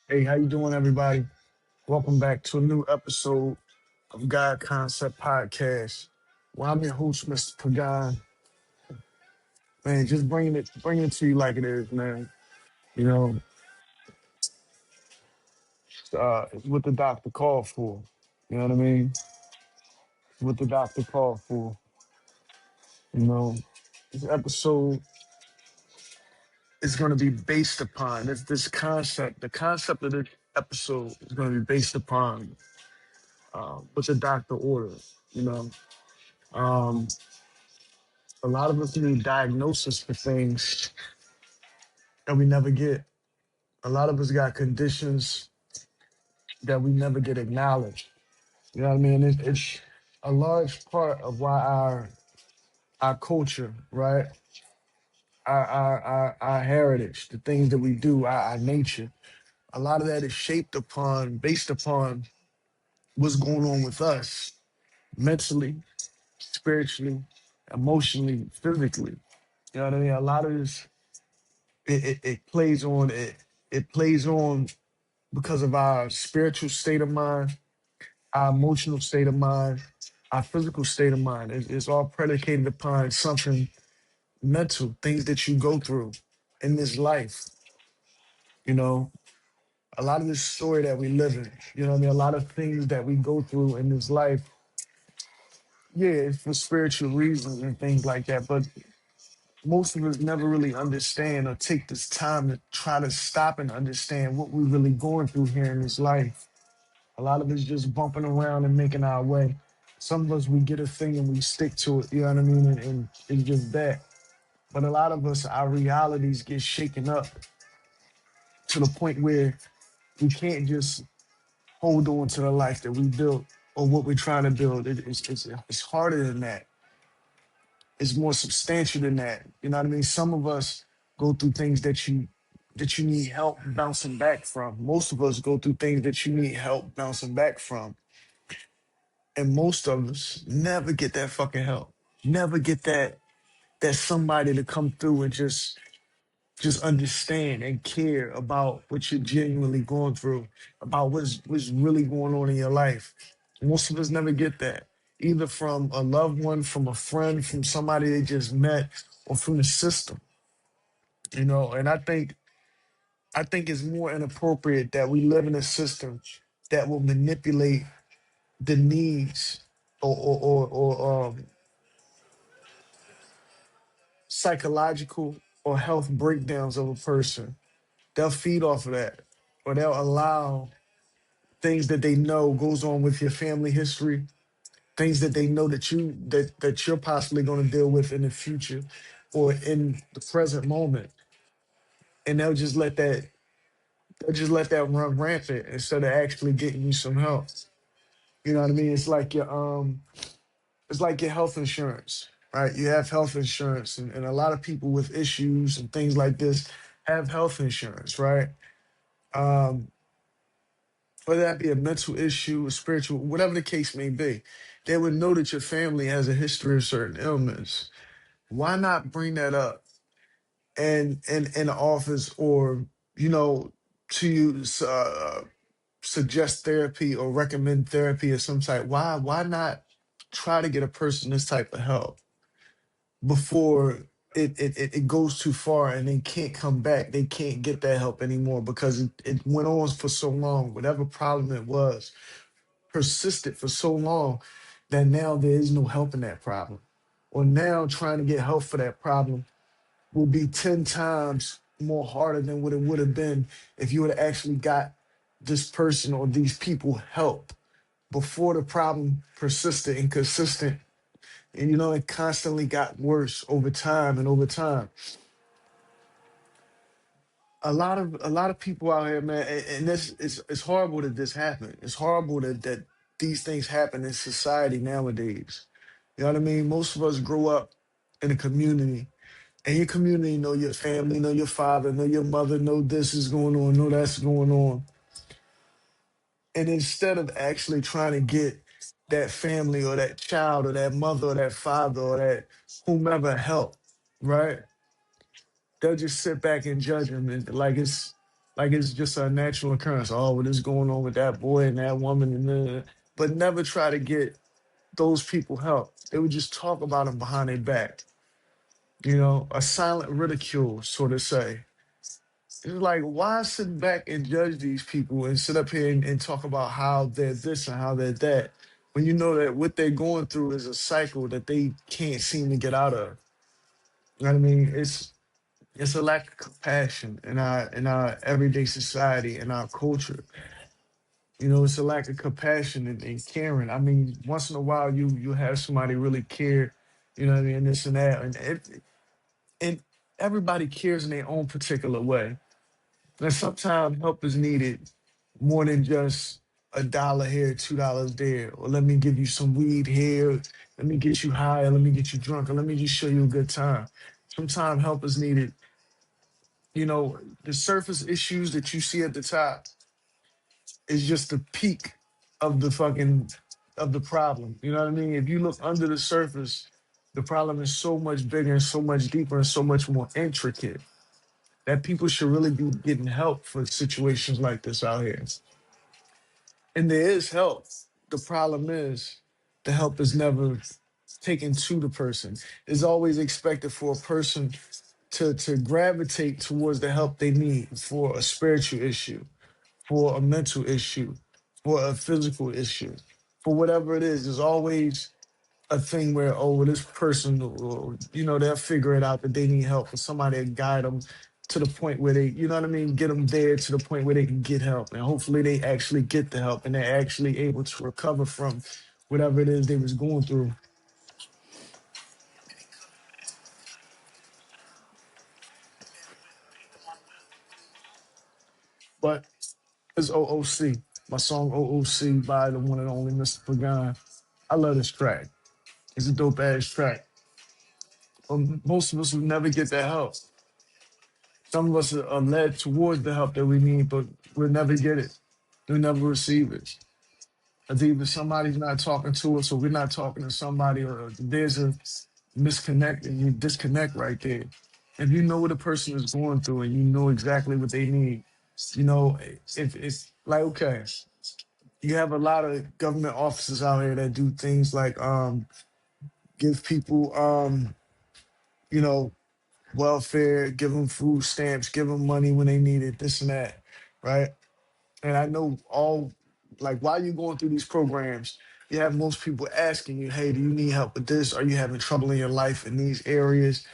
Hey, how you doing, everybody? Welcome back to a new episode of God Concept Podcast. Well, I'm your host, Mr. Pagan. Man, just bringing it to you like it is, man. You know, it's what the doctor called for. You know what I mean? It's what the doctor called for. You know, this episode is going to be based upon this concept. The concept of this episode is going to be based upon what the doctor ordered. You know, um, a lot of us need diagnosis for things that we never get. A lot of us got conditions that we never get acknowledged. You know what I mean? It's a large part of why our culture, right? Our heritage, the things that we do, our nature, a lot of that is based upon what's going on with us mentally, spiritually, emotionally, physically. You know what I mean? A lot of this it plays on it plays on because of our spiritual state of mind, our emotional state of mind, our physical state of mind. It's all predicated upon something mental, things that you go through in this life. You know, a lot of this story that we live in, you know what I mean? A lot of things that we go through in this life, yeah, it's for spiritual reasons and things like that. But most of us never really understand or take this time to try to stop and understand what we're really going through here in this life. A lot of us just bumping around and making our way. Some of us, we get a thing and we stick to it, you know what I mean? And it's just that. But a lot of us, our realities get shaken up to the point where we can't just hold on to the life that we built or what we're trying to build. It's harder than that. It's more substantial than that. You know what I mean? Some of us go through things that you need help bouncing back from. Most of us go through things that you need help bouncing back from. And most of us never get that fucking help. Never get that somebody to come through and just understand and care about what you're genuinely going through, about what's really going on in your life. Most of us never get that, either from a loved one, from a friend, from somebody they just met, or from the system. You know, and I think it's more inappropriate that we live in a system that will manipulate the needs or psychological or health breakdowns of a person. They'll feed off of that, or they'll allow things that they know goes on with your family history, things that they know that you're possibly going to deal with in the future or in the present moment, and they'll just let that run rampant instead of actually getting you some help. You know what I mean? It's like your health insurance, right? You have health insurance, and a lot of people with issues and things like this have health insurance, right? Um, whether that be a mental issue, a spiritual, whatever the case may be, they would know that your family has a history of certain illness. Why not bring that up and in the office, or you know to use suggest therapy or recommend therapy of some type? Why not try to get a person this type of help before it goes too far and they can't come back? They can't get that help anymore because it went on for so long. Whatever problem it was persisted for so long that now there is no help in that problem. Or now trying to get help for that problem will be 10 times more harder than what it would have been if you would have actually got this person or these people help before the problem persisted and consistent. And it constantly got worse over time and over time. A lot of people out here, man, and this it's horrible that this happened. It's horrible that these things happen in society nowadays. You know what I mean? Most of us grow up in a community, and your community know your family, know your father, know your mother, know this is going on, know that's going on. And instead of actually trying to get that family or that child or that mother or that father or that whomever help, right? They'll just sit back and judge them and like it's Like it's just a natural occurrence. Oh, what is going on with that boy and that woman, and but never try to get those people help. They would just talk about them behind their back. A silent ridicule, sort of say. It's like, why sit back and judge these people and sit up here and talk about how they're this and how they're that, when you know that what they're going through is a cycle that they can't seem to get out of. You know what I mean? It's a lack of compassion in our everyday society, in our culture. It's a lack of compassion and caring. I mean, once in a while you have somebody really care, what I mean, this and that. And everybody cares in their own particular way. And sometimes help is needed more than just $1 here, $2 there, or let me give you some weed here, let me get you high, or let me get you drunk, or let me just show you a good time. Sometimes help is needed. The surface issues that you see at the top is just the peak of the problem. You know what I mean? If you look under the surface, the problem is so much bigger and so much deeper and so much more intricate that people should really be getting help for situations like this out here. And there is help. The problem is the help is never taken to the person. It's always expected for a person to gravitate towards the help they need for a spiritual issue, for a mental issue, for a physical issue, for whatever it is. There's always a thing where, oh, well, this person, or, they'll figure it out that they need help, or somebody to guide them to the point where they, you know what I mean, get them there to the point where they can get help. And hopefully they actually get the help and they're actually able to recover from whatever it is they was going through. But it's OOC, my song OOC by the one and only Mr. Pagan. I love this track. It's a dope ass track. Most of us will never get that help. Some of us are led towards the help that we need, but we'll never get it. We'll never receive it. It's either somebody's not talking to us or we're not talking to somebody, or there's a misconnect and you disconnect right there. If you know what a person is going through and you know exactly what they need, if it's like, okay, you have a lot of government officers out here that do things like give people you know welfare, give them food stamps, give them money when they need it, this and that, right? And I know all, like, while you're going through these programs, you have most people asking you, hey, do you need help with this? Are you having trouble in your life in these areas?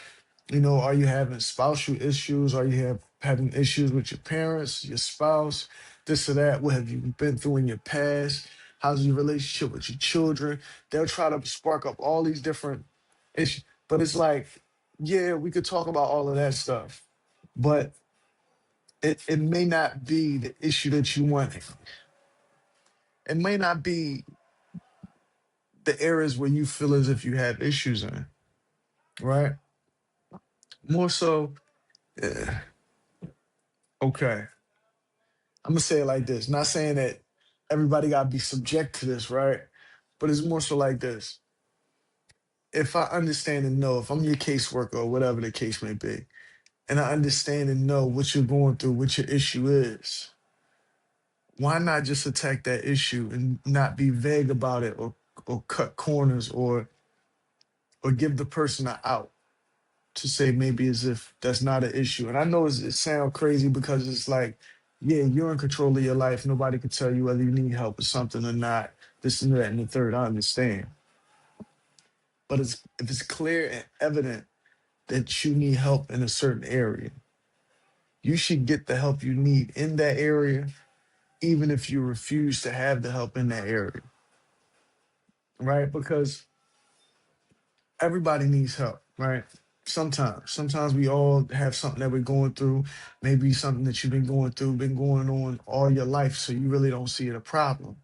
Are you having spousal issues? Are you having issues with your parents, your spouse, this or that? What have you been through in your past? How's your relationship with your children? They'll try to spark up all these different issues. But it's like, yeah, we could talk about all of that stuff, but it may not be the issue that you want. It may not be the areas where you feel as if you have issues in, right? More so, okay, I'm gonna say it like this. Not saying that everybody gotta be subject to this, right? But it's more so like this. If I understand and know, if I'm your caseworker or whatever the case may be, and I understand and know what you're going through, what your issue is, why not just attack that issue and not be vague about it, or cut corners, or give the person an out to say maybe as if that's not an issue. And I know it sounds crazy because it's like, yeah, you're in control of your life. Nobody can tell you whether you need help with something or not. This and that and the third. I understand. But if it's clear and evident that you need help in a certain area, you should get the help you need in that area, even if you refuse to have the help in that area, right? Because everybody needs help, right? Sometimes we all have something that we're going through, maybe something that you've been going through, been going on all your life, so you really don't see it a problem.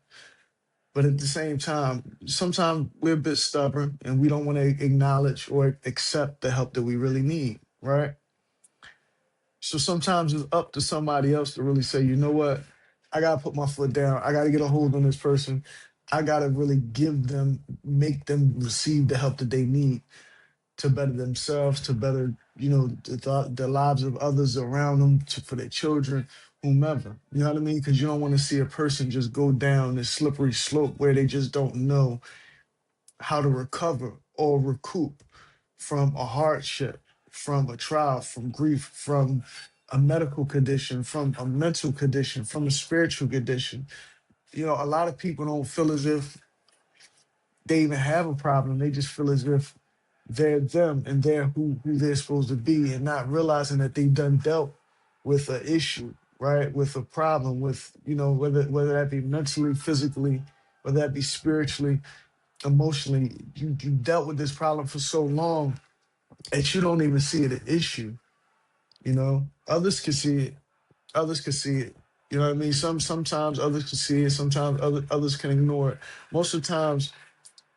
But at the same time, sometimes we're a bit stubborn and we don't want to acknowledge or accept the help that we really need, right? So sometimes it's up to somebody else to really say, you know what? I got to put my foot down. I got to get a hold on this person. I got to really make them receive the help that they need to better themselves, to better, the lives of others around them, for their children, whomever. You know what I mean? Because you don't want to see a person just go down this slippery slope where they just don't know how to recover or recoup from a hardship, from a trial, from grief, from a medical condition, from a mental condition, from a spiritual condition. You know, a lot of people don't feel as if they even have a problem. They just feel as if they're them and they're who they're supposed to be, and not realizing that they've done dealt with an issue, right? With a problem, with, you know, whether that be mentally, physically, whether that be spiritually, emotionally. You dealt with this problem for so long that you don't even see it an issue. You know, others can see it. Others can see it. You know what I mean? Sometimes others can see it. Sometimes others can ignore it. Most of the times,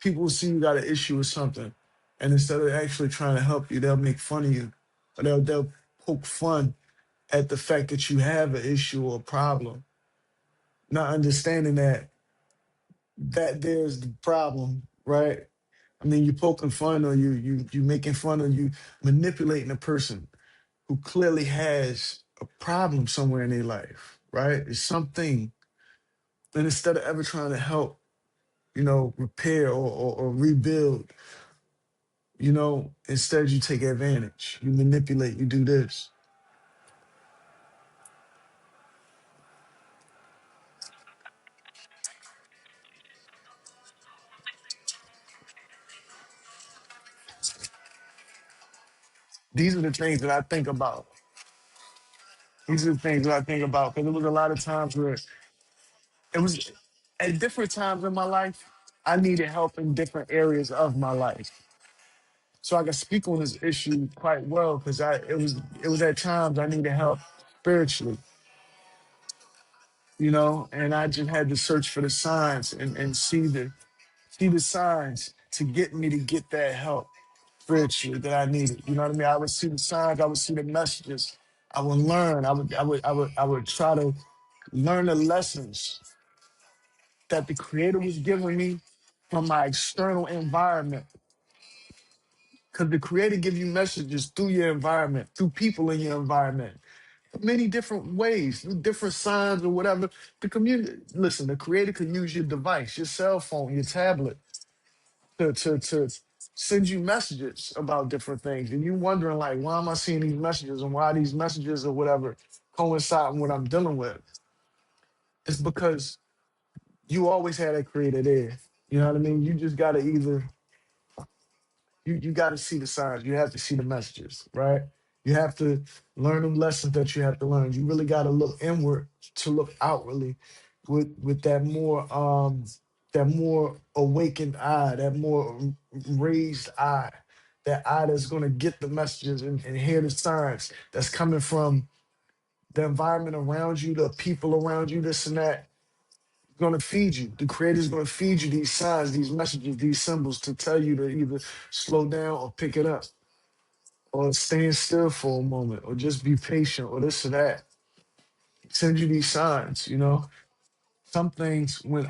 people will see you got an issue with something, and instead of actually trying to help you, they'll make fun of you, or they'll poke fun at the fact that you have an issue or a problem, not understanding that there's the problem, right? I mean, you poking fun, or you making fun, or you manipulating a person who clearly has a problem somewhere in their life, right? It's something, and instead of ever trying to help, you know, repair or rebuild, you know, instead you take advantage, you manipulate, you do this. These are the things that I think about. These are the things that I think about, because it was a lot of times where it was at different times in my life, I needed help in different areas of my life. So I can speak on this issue quite well, because it was at times I needed help spiritually, you know, and I just had to search for the signs and see the signs to get me to get that help spiritually that I needed. You know what I mean? I would see the signs, I would see the messages, I would learn, I would try to learn the lessons that the creator was giving me from my external environment. Because the creator gives you messages through your environment, through people in your environment, many different ways, different signs or whatever. The community, listen, the creator could use your device, your cell phone, your tablet, to send you messages about different things. And you wondering, like, why am I seeing these messages, and why these messages or whatever coincide with what I'm dealing with? It's because you always had that creator there. You know what I mean? You just gotta either you got to see the signs. You have to see the messages, right? You have to learn the lessons that you have to learn. You really got to look inward to look outwardly with that more awakened eye, that more raised eye, that eye that's going to get the messages and hear the signs that's coming from the environment around you, the people around you, this and that. Going to feed you. The creator's going to feed you these signs, these messages, these symbols to tell you to either slow down or pick it up, or stand still for a moment, or just be patient, or this or that. Send you these signs, you know. Some things when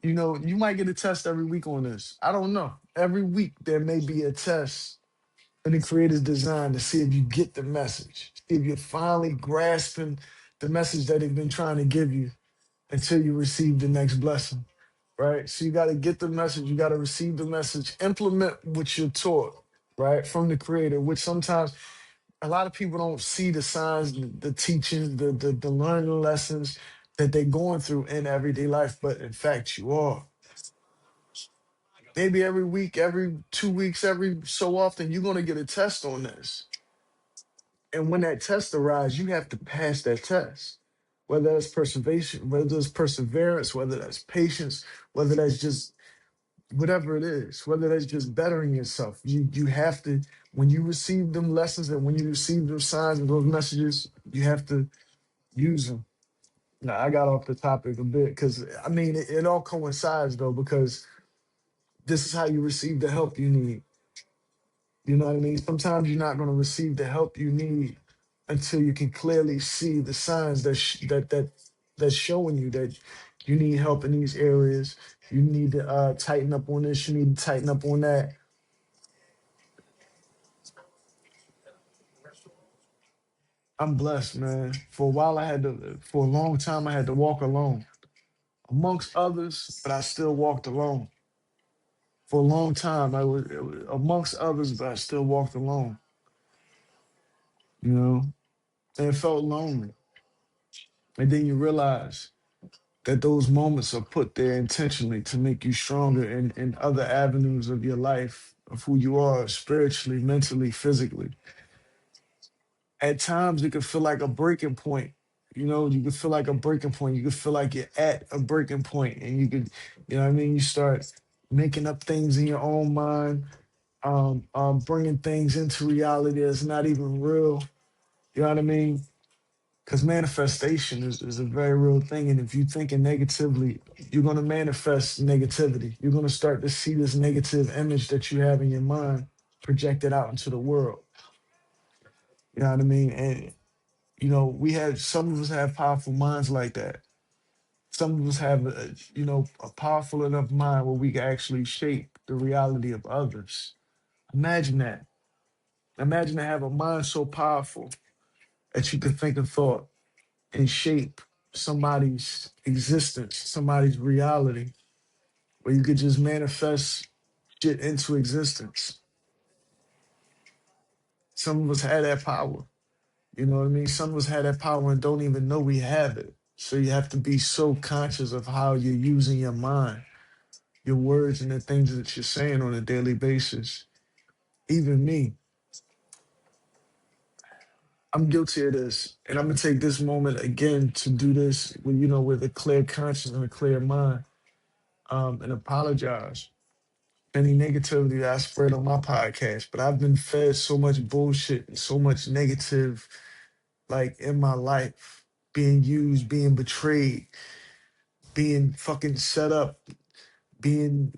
you know, you might get a test every week on this. I don't know. Every week there may be a test in the creator's design to see if you get the message, see if you're finally grasping the message that they've been trying to give you until you receive the next blessing. Right? So you got to get the message, you got to receive the message, implement what you're taught, right, from the creator, which sometimes a lot of people don't see the signs, the teachings, the learning lessons that they're going through in everyday life, but in fact, you are. Maybe every week, every 2 weeks, every so often, you're going to get a test on this. And when that test arrives, you have to pass that test. Whether that's perseverance, whether that's perseverance, whether that's patience, whether that's just whatever it is, whether that's just bettering yourself, you have to, when you receive them lessons and when you receive those signs and those messages, you have to use them. Now, I got off the topic a bit because I mean it all coincides though, because this is how you receive the help you need. You know what I mean? Sometimes you're not going to receive the help you need until you can clearly see the signs that's showing you that you need help in these areas. You need to tighten up on this. You need to tighten up on that. I'm blessed, man. For a while, for a long time, I had to walk alone amongst others, but I still walked alone. For a long time, it was amongst others, but I still walked alone, you know, and it felt lonely. And then you realize that those moments are put there intentionally to make you stronger in other avenues of your life, of who you are spiritually, mentally, physically. At times, it could feel like a breaking point. You know, you could feel like a breaking point. You could feel like you're at a breaking point, and you could, you know what I mean? You start making up things in your own mind, bringing things into reality that's not even real. You know what I mean? Because manifestation is a very real thing. And if you're thinking negatively, you're going to manifest negativity. You're going to start to see this negative image that you have in your mind projected out into the world. You know what I mean? And, some of us have powerful minds like that. Some of us have, a powerful enough mind where we can actually shape the reality of others. Imagine that. Imagine to have a mind so powerful that you can think a thought and shape somebody's existence, somebody's reality, where you could just manifest shit into existence. Some of us had that power. You know what I mean? Some of us had that power and don't even know we have it. So you have to be so conscious of how you're using your mind, your words, and the things that you're saying on a daily basis. Even me, I'm guilty of this. And I'm gonna take this moment again to do this with, with a clear conscience and a clear mind, and apologize any negativity that I spread on my podcast, but I've been fed so much bullshit and so much negative, like in my life, being used, being betrayed, being fucking set up, being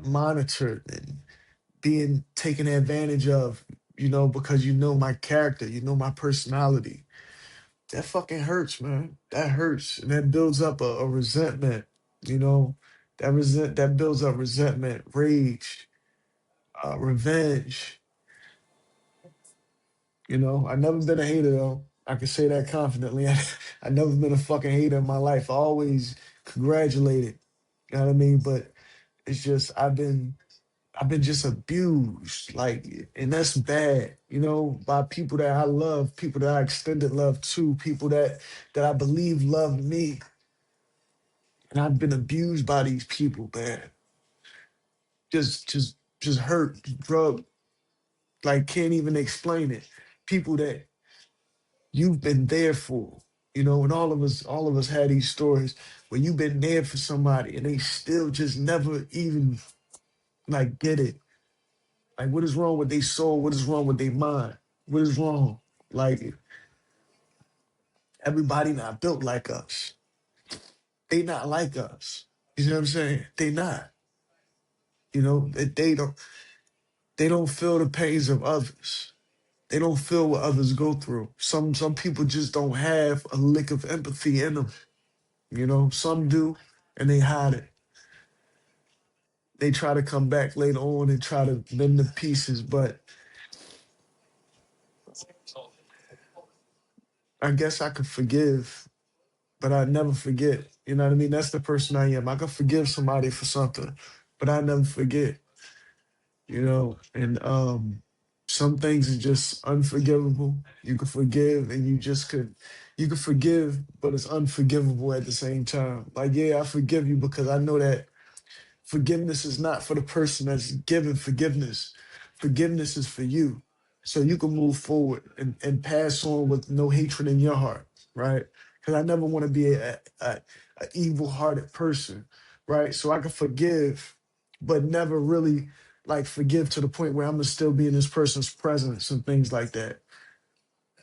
monitored, and being taken advantage of, because my character, my personality. That fucking hurts, man. That hurts, and that builds up a resentment. You know, that builds up resentment, rage, revenge. I never been a hater though. I can say that confidently. I never been a fucking hater in my life. I always congratulated. You know what I mean? But it's just I've been just abused, like, and that's bad, by people that I love, people that I extended love to, people that I believe love me. And I've been abused by these people, man. Just hurt, drug, like can't even explain it. People that you've been there for, and all of us had these stories where you've been there for somebody and they still just never even like get it. Like, what is wrong with their soul? What is wrong with their mind? What is wrong? Like, everybody not built like us. They not like us. You know what I'm saying? They not. They don't feel the pains of others. They don't feel what others go through. Some people just don't have a lick of empathy in them. Some do, and they hide it. They try to come back later on and try to mend the pieces, but I guess I could forgive, but I never forget. You know what I mean? That's the person I am. I could forgive somebody for something, but I never forget. And some things are just unforgivable. You could forgive, and you could forgive, but it's unforgivable at the same time. Like, yeah, I forgive you because I know that forgiveness is not for the person that's giving forgiveness. Forgiveness is for you. So you can move forward and pass on with no hatred in your heart, right? Because I never want to be a evil-hearted person, right? So I can forgive, but never really like forgive to the point where I'm gonna still be in this person's presence and things like that.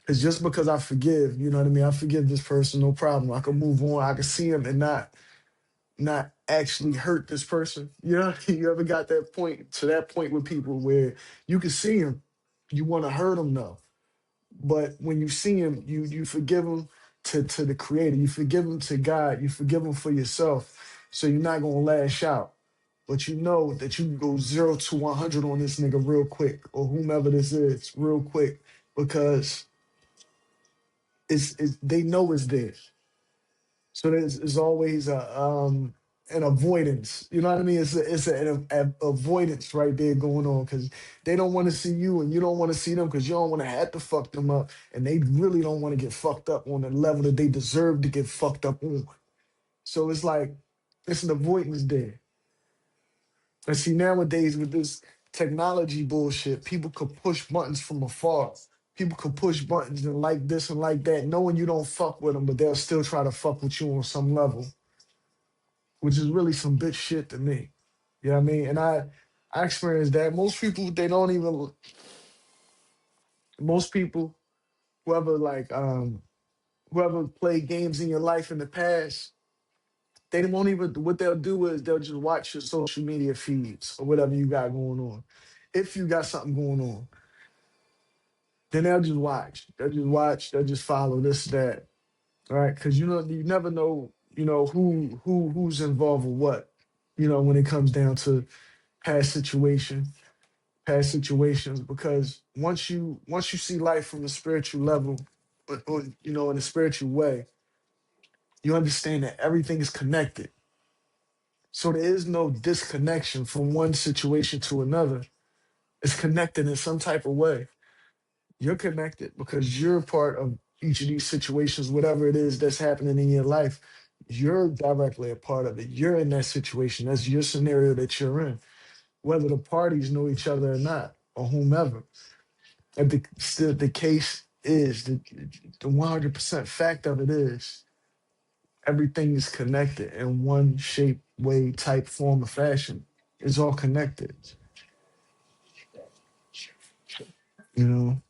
It's just because I forgive, you know what I mean? I forgive this person, no problem. I can move on. I can see him and not actually hurt this person. You ever got that point with people where you can see him, you want to hurt him though, but when you see him, you forgive him to the Creator, you forgive him to God, you forgive him for yourself, so you're not gonna lash out. But you know that you can go 0 to 100 on this nigga real quick, or whomever this is, real quick, because they know it's there. So there's always an avoidance. You know what I mean? An avoidance right there going on because they don't want to see you and you don't want to see them because you don't want to have to fuck them up and they really don't want to get fucked up on the level that they deserve to get fucked up on. So it's like it's an avoidance there. And see nowadays with this technology bullshit, people could push buttons from afar. People could push buttons and like this and like that, knowing you don't fuck with them, but they'll still try to fuck with you on some level, which is really some bitch shit to me. You know what I mean? And I experienced that. Most people, they don't even most people, whoever like whoever played games in your life in the past, they won't even what they'll do is they'll just watch your social media feeds or whatever you got going on. If you got something going on, then they'll just watch. They'll just watch, they'll just follow this, that. All right. Cause you never know, who's involved with what, when it comes down to past situation, past situations, because once you see life from a spiritual level, or in a spiritual way, you understand that everything is connected. So there is no disconnection from one situation to another. It's connected in some type of way. You're connected because you're part of each of these situations, whatever it is that's happening in your life. You're directly a part of it. You're in that situation. That's your scenario that you're in, whether the parties know each other or not, or whomever. And still, the case is the 100% fact of it is everything is connected in one shape, way, type, form, or fashion. It's all connected. You know,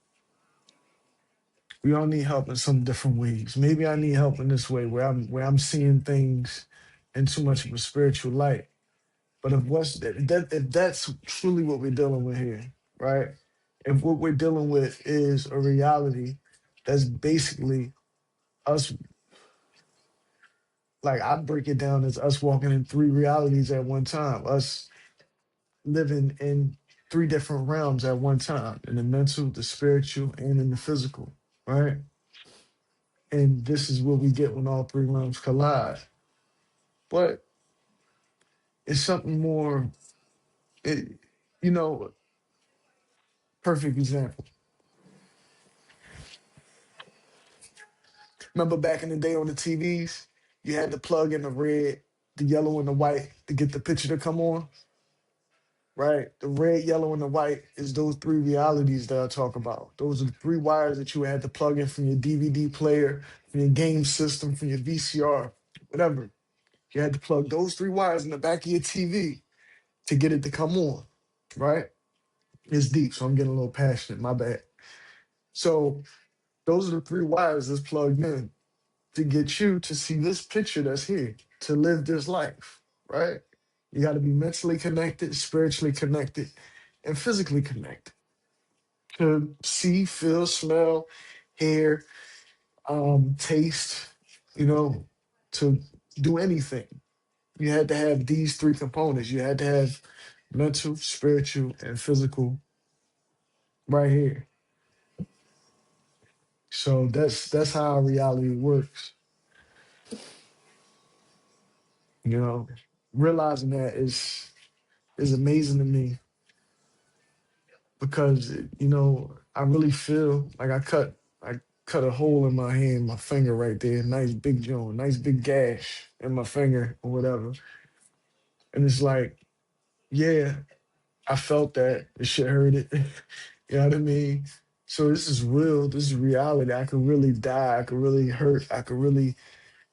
we all need help in some different ways. Maybe I need help in this way where I'm seeing things in too much of a spiritual light. But if that's truly what we're dealing with here, right? If what we're dealing with is a reality that's basically us, like I break it down as us walking in three realities at one time, us living in three different realms at one time, in the mental, the spiritual, and in the physical, right? And this is what we get when all three realms collide. But it's something more, it, you know, perfect example. Remember back in the day on the TVs, you had to plug in the red, the yellow, and the white to get the picture to come on, right? The red, yellow, and the white is those three realities that I talk about. Those are the three wires that you had to plug in from your DVD player, from your game system, from your VCR, whatever. You had to plug those three wires in the back of your TV to get it to come on, right? It's deep, so I'm getting a little passionate. My bad. So those are the three wires that's plugged in to get you to see this picture that's here, to live this life, right? You got to be mentally connected, spiritually connected, and physically connected to see, feel, smell, hear, taste, you know, to do anything. You had to have these three components. You had to have mental, spiritual, and physical right here. So that's how our reality works. You know, realizing that is amazing to me because I really feel like I cut a hole in my hand, my finger right there, nice big joint, nice big gash in my finger or whatever. And it's like, yeah, I felt that. The shit hurt it. You know what I mean? So this is real. This is reality. I could really die. I could really hurt. I could really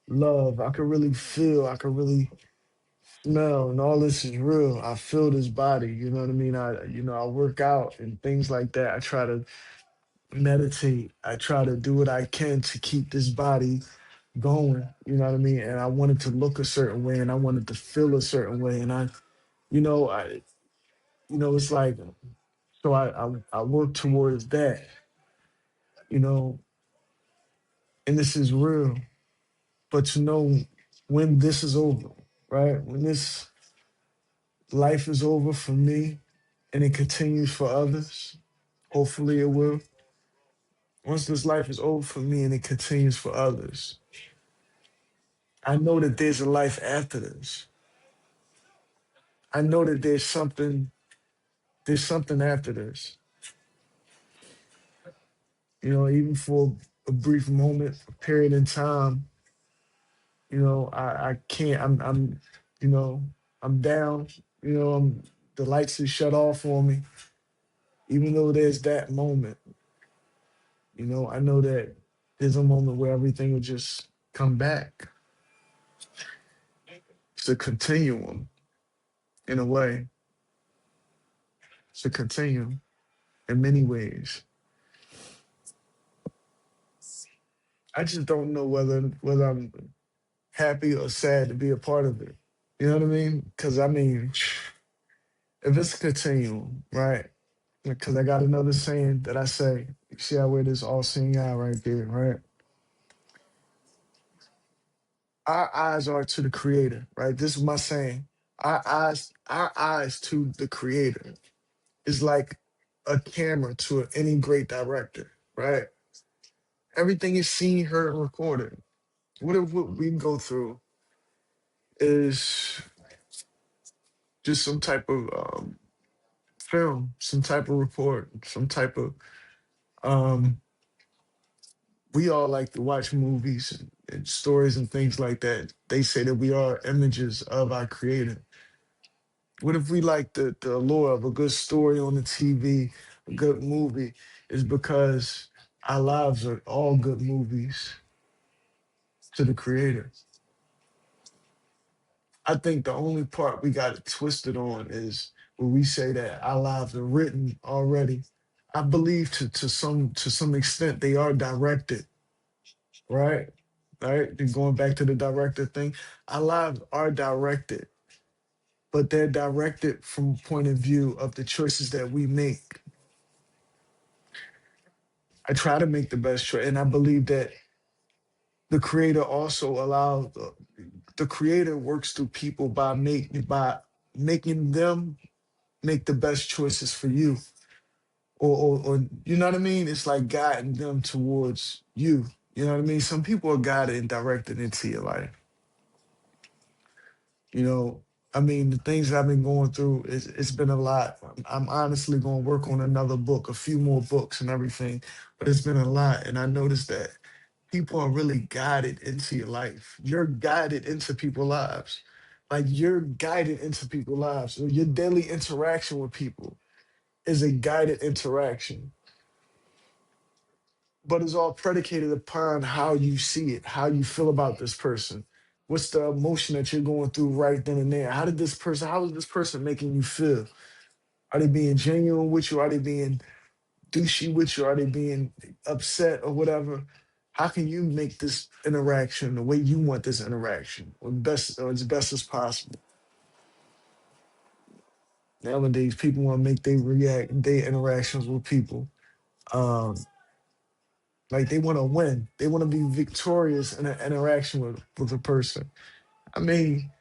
love. I could really feel. I could really smell. And all this is real. I feel this body. You know what I mean? I work out and things like that. I try to meditate. I try to do what I can to keep this body going. You know what I mean? And I wanted to look a certain way and I wanted to feel a certain way. And it's like, so I work towards that, you know, and this is real. But to know when this is over, right? When this life is over for me and it continues for others, hopefully it will. once this life is over for me and it continues for others, I know that there's a life after this. I know that there's something after this. Even for a brief moment, a period in time, I can't, you know, I'm down, the lights is shut off on me. Even though there's that moment, I know that there's a moment where everything will just come back. It's a continuum in a way. It's a continuum in many ways. I just don't know whether I'm happy or sad to be a part of it. You know what I mean? Because I mean, if it's a continuum, right? Because I got another saying that I say. You see how we're this all-seeing eye right there, right? Our eyes are to the creator, right? This is my saying. Our eyes to the creator is like a camera to any great director, right? Everything is seen, heard, and recorded. What if what we go through is just some type of film, some type of report, some type of um we all like to watch movies and stories and things like that. They say that we are images of our creator. What if we like the allure of a good story on the TV, a good movie, is because our lives are all good movies to the creator. I think the only part we got it twisted on is when we say that our lives are written already. I believe to some extent they are directed, right? Right? And going back to the director thing, our lives are directed, but they're directed from a point of view of the choices that we make. I try to make the best choice, and I believe that the creator also allows the creator works through people by making them make the best choices for you, or you know what I mean. It's like guiding them towards you. You know what I mean. Some people are guided and directed into your life. You know, I mean, the things that I've been going through, it's been a lot. I'm honestly going to work on another book, a few more books and everything, but it's been a lot. And I noticed that people are really guided into your life. You're guided into people's lives. Like you're guided into people's lives. So your daily interaction with people is a guided interaction, but it's all predicated upon how you see it, how you feel about this person. What's the emotion that you're going through right then and there? How is this person making you feel? Are they being genuine with you? Are they being douchey with you? Are they being upset or whatever? How can you make this interaction the way you want this interaction, or as best as possible? Nowadays, people want to make their interactions with people. Um, like they want to win. They want to be victorious in an interaction with a person. I mean,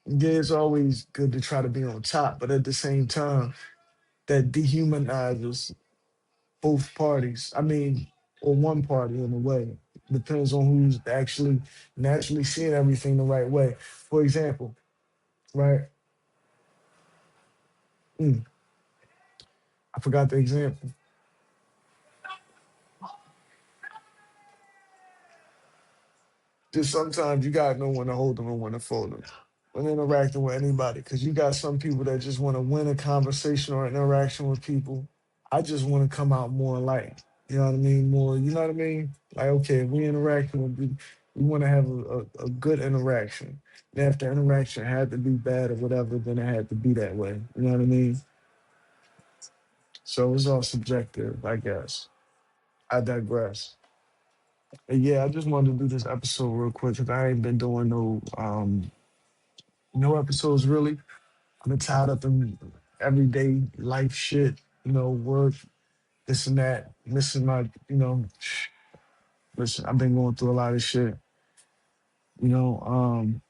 yeah, it's always good to try to be on top, but at the same time, that dehumanizes both parties. I mean, or one party in a way. Depends on who's actually naturally seeing everything the right way. For example, right? Mm, I forgot the example. Just sometimes you gotta know when to hold them and when to fold them when interacting with anybody. Because you got some people that just want to win a conversation or an interaction with people. I just want to come out more light. You know what I mean? More, you know what I mean? Like, okay, if we interacting with people, we want to have a good interaction. And if the interaction had to be bad or whatever, then it had to be that way. You know what I mean? So it's all subjective, I guess. I digress. And yeah, I just wanted to do this episode real quick because I ain't been doing no episodes really. I've been tied up in everyday life shit, work, this and that, missing listen, I've been going through a lot of shit. You know,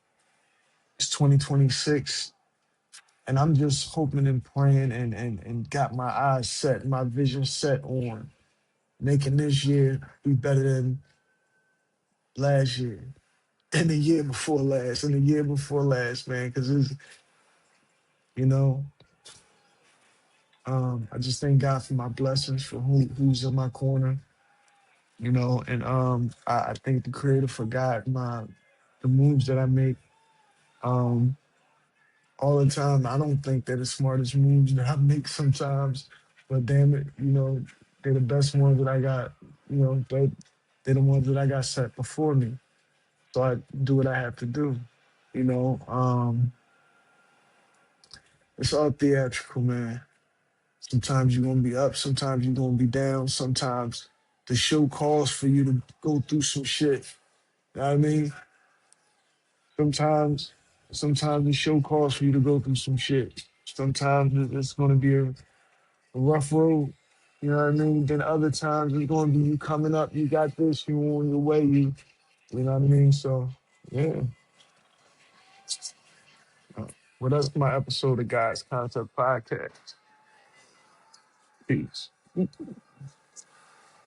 it's 2026, and I'm just hoping and praying and got my eyes set, my vision set on making this year be better than last year and the year before last and the year before last, man. Because it's, you know, I just thank God for my blessings, for who's in my corner, and I thank the Creator for God, the moves that I make. Um, all the time. I don't think they're the smartest moves that I make sometimes, but damn it, they're the best ones that I got. They're the ones that I got set before me. So I do what I have to do. You know, um, it's all theatrical, man. Sometimes you're gonna be up, sometimes you're gonna be down, sometimes the show calls for you to go through some shit. You know what I mean? Sometimes, sometimes the show calls for you to go through some shit. Sometimes it's gonna be a rough road. You know what I mean? Then other times it's going to be you coming up, you got this, you on your way, you know what I mean? So, yeah. Well, that's my episode of Guys Concept Podcast. Peace.